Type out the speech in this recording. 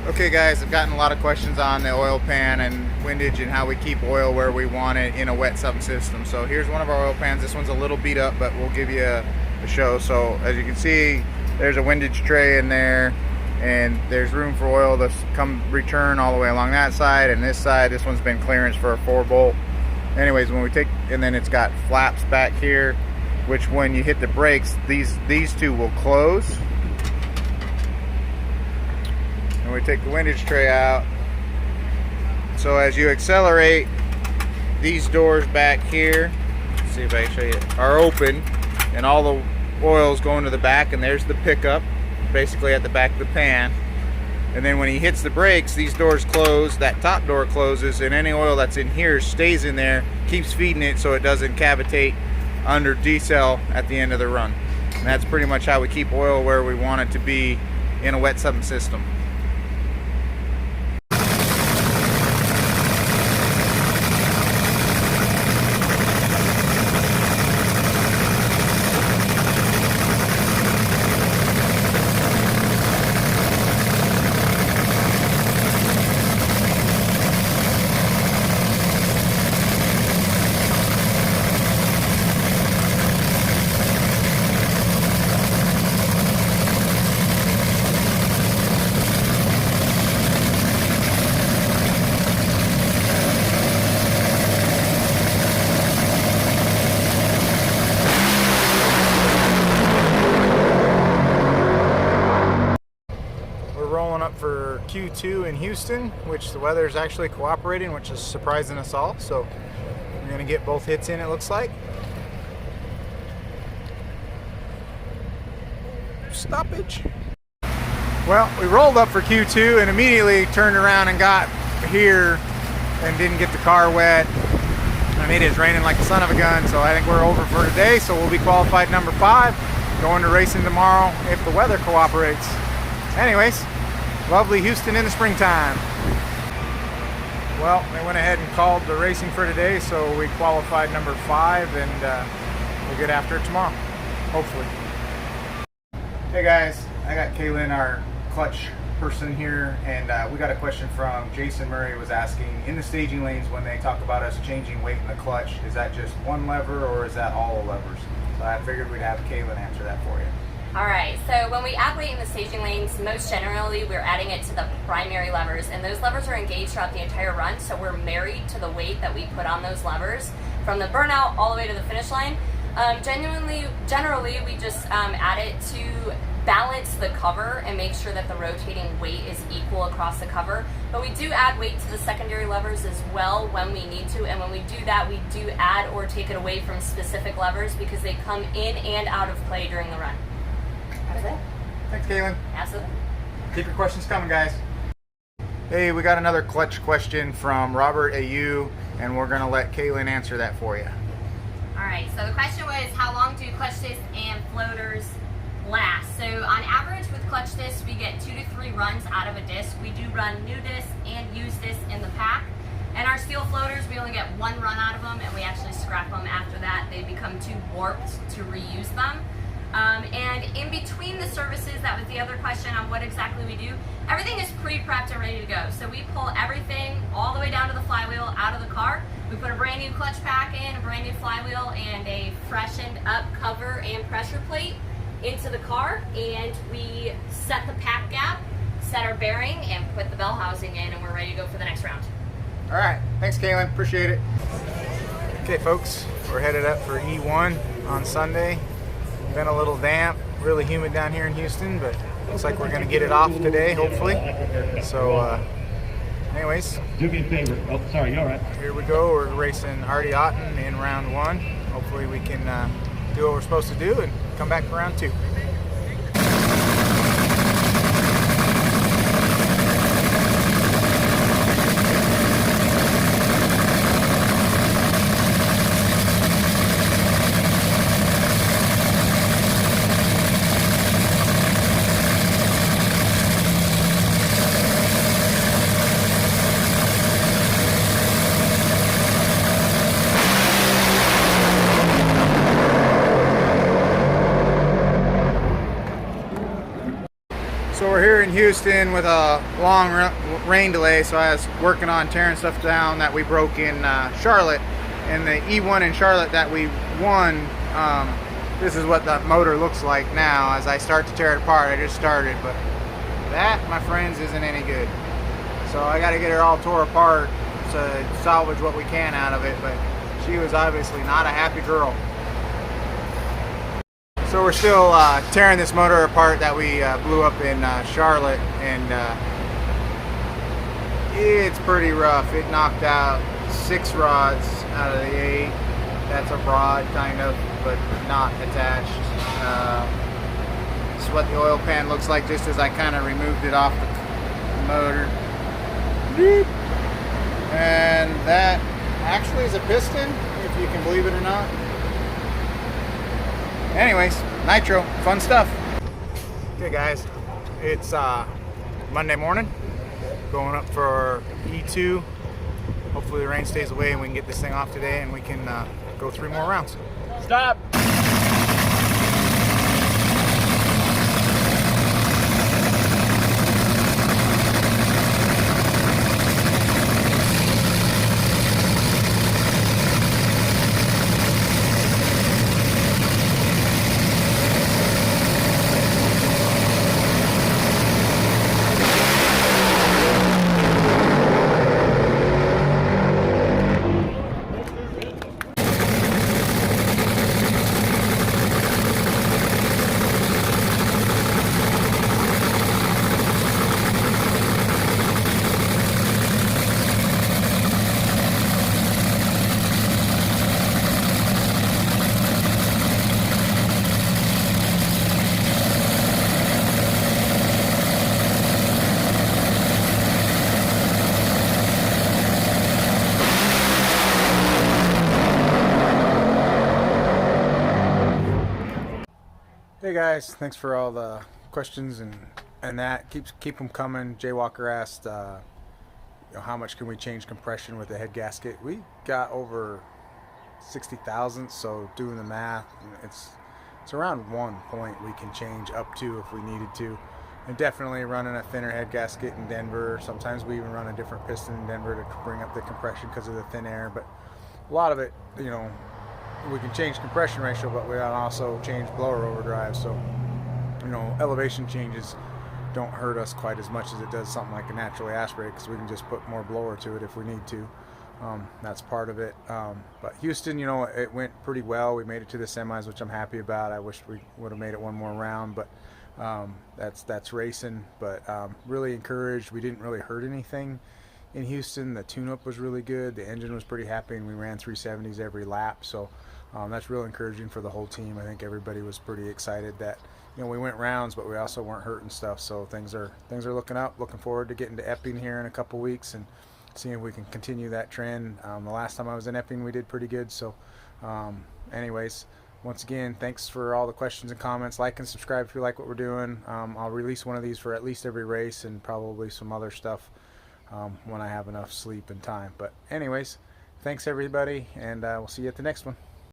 Okay guys, I've gotten a lot of questions on the oil pan and windage and how we keep oil where we want it in a wet sump system. So here's one of our oil pans. This one's a little beat up, but we'll give you a show. So as you can see, there's a windage tray in there, and there's room for oil to come return all the way along that side. And this side, this one's been clearance for a 4-bolt. Anyways, when we take, and then it's got flaps back here, which when you hit the brakes, these two will close. And we take the windage tray out. So as you accelerate, these doors back here, let's see if I can show you, are open, and all the oil's going to the back, and there's the pickup, basically at the back of the pan. And then when he hits the brakes, these doors close, that top door closes, and any oil that's in here stays in there, keeps feeding it so it doesn't cavitate under decel at the end of the run. And that's pretty much how we keep oil where we want it to be in a wet sump system. Rolling up for Q2 in Houston, which the weather is actually cooperating, which is surprising us all. So we're going to get both hits in, it looks like. Stoppage. Well, we rolled up for Q2 and immediately turned around and got here and didn't get the car wet. I mean, it's raining like the son of a gun, so I think we're over for today. So we'll be qualified number 5, going to racing tomorrow if the weather cooperates. Anyways, lovely Houston in the springtime. Well, they went ahead and called the racing for today, so we qualified number 5, and we'll get after it tomorrow, hopefully. Hey guys, I got Kaylin, our clutch person here, and we got a question from Jason Murray. Was asking, in the staging lanes when they talk about us changing weight in the clutch, is that just one lever or is that all the levers? So I figured we'd have Kaylin answer that for you. Alright, so when we add weight in the staging lanes, most generally we're adding it to the primary levers, and those levers are engaged throughout the entire run, so we're married to the weight that we put on those levers from the burnout all the way to the finish line. Generally we just add it to balance the cover and make sure that the rotating weight is equal across the cover, but we do add weight to the secondary levers as well when we need to, and when we do that, we do add or take it away from specific levers because they come in and out of play during the run. That's it. Thanks, Kaylin. Absolutely. Keep your questions coming, guys. Hey, we got another clutch question from Robert AU, and we're going to let Kaylin answer that for you. Alright, so the question was, how long do clutch discs and floaters last? So on average with clutch discs, we get 2 to 3 runs out of a disc. We do run new discs and used discs in the pack. And our steel floaters, we only get 1 run out of them, and we actually scrap them after that. They become too warped to reuse them. And in between the services, that was the other question on what exactly we do. Everything is pre-prepped and ready to go. So we pull everything all the way down to the flywheel out of the car. We put a brand new clutch pack in, a brand new flywheel, and a freshened up cover and pressure plate into the car. And we set the pack gap, set our bearing, and put the bell housing in, and we're ready to go for the next round. All right. Thanks, Kaylin. Appreciate it. Okay, folks. We're headed up for E1 on Sunday. Been a little damp, really humid down here in Houston, but looks like we're going to get it off today, hopefully. So, anyways. Do me a favor. Oh, sorry, you're all right. Here we go. We're racing Artie Otten in round 1. Hopefully we can do what we're supposed to do and come back for round 2. Houston with a long rain delay, so I was working on tearing stuff down that we broke in Charlotte. And the E1 in Charlotte that we won, this is what the motor looks like now as I start to tear it apart. I just started, but that, my friends, isn't any good. So I got to get it all tore apart to salvage what we can out of it, but she was obviously not a happy girl. So we're still tearing this motor apart that we blew up in Charlotte, and it's pretty rough. It knocked out 6 rods out of the 8. That's a rod, kind of, but not attached. This is what the oil pan looks like just as I kind of removed it off the motor. And that actually is a piston, if you can believe it or not. Anyways, nitro, fun stuff. Okay guys, it's Monday morning, going up for E2. Hopefully the rain stays away and we can get this thing off today and we can go 3 more rounds. Stop. Hey guys, thanks for all the questions and that. Keep them coming. Jay Walker asked, how much can we change compression with the head gasket? We got over 60,000, so doing the math, it's around 1 point we can change up to if we needed to. And definitely running a thinner head gasket in Denver. Sometimes we even run a different piston in Denver to bring up the compression because of the thin air. But a lot of it, we can change compression ratio, but we can also change blower overdrive. So, elevation changes don't hurt us quite as much as it does something like a naturally aspirated, because we can just put more blower to it if we need to. That's part of it. But Houston, it went pretty well. We made it to the semis, which I'm happy about. I wish we would have made it 1 more round, but that's racing. But really encouraged. We didn't really hurt anything in Houston. The tune-up was really good. The engine was pretty happy, and we ran 370s every lap. So that's real encouraging for the whole team. I think everybody was pretty excited that we went rounds, but we also weren't hurting stuff. So things are looking up. Looking forward to getting to Epping here in a couple weeks and seeing if we can continue that trend. The last time I was in Epping, we did pretty good. So anyways, once again, thanks for all the questions and comments. Like and subscribe if you like what we're doing. I'll release one of these for at least every race, and probably some other stuff when I have enough sleep and time. But anyways, thanks everybody, and we'll see you at the next one.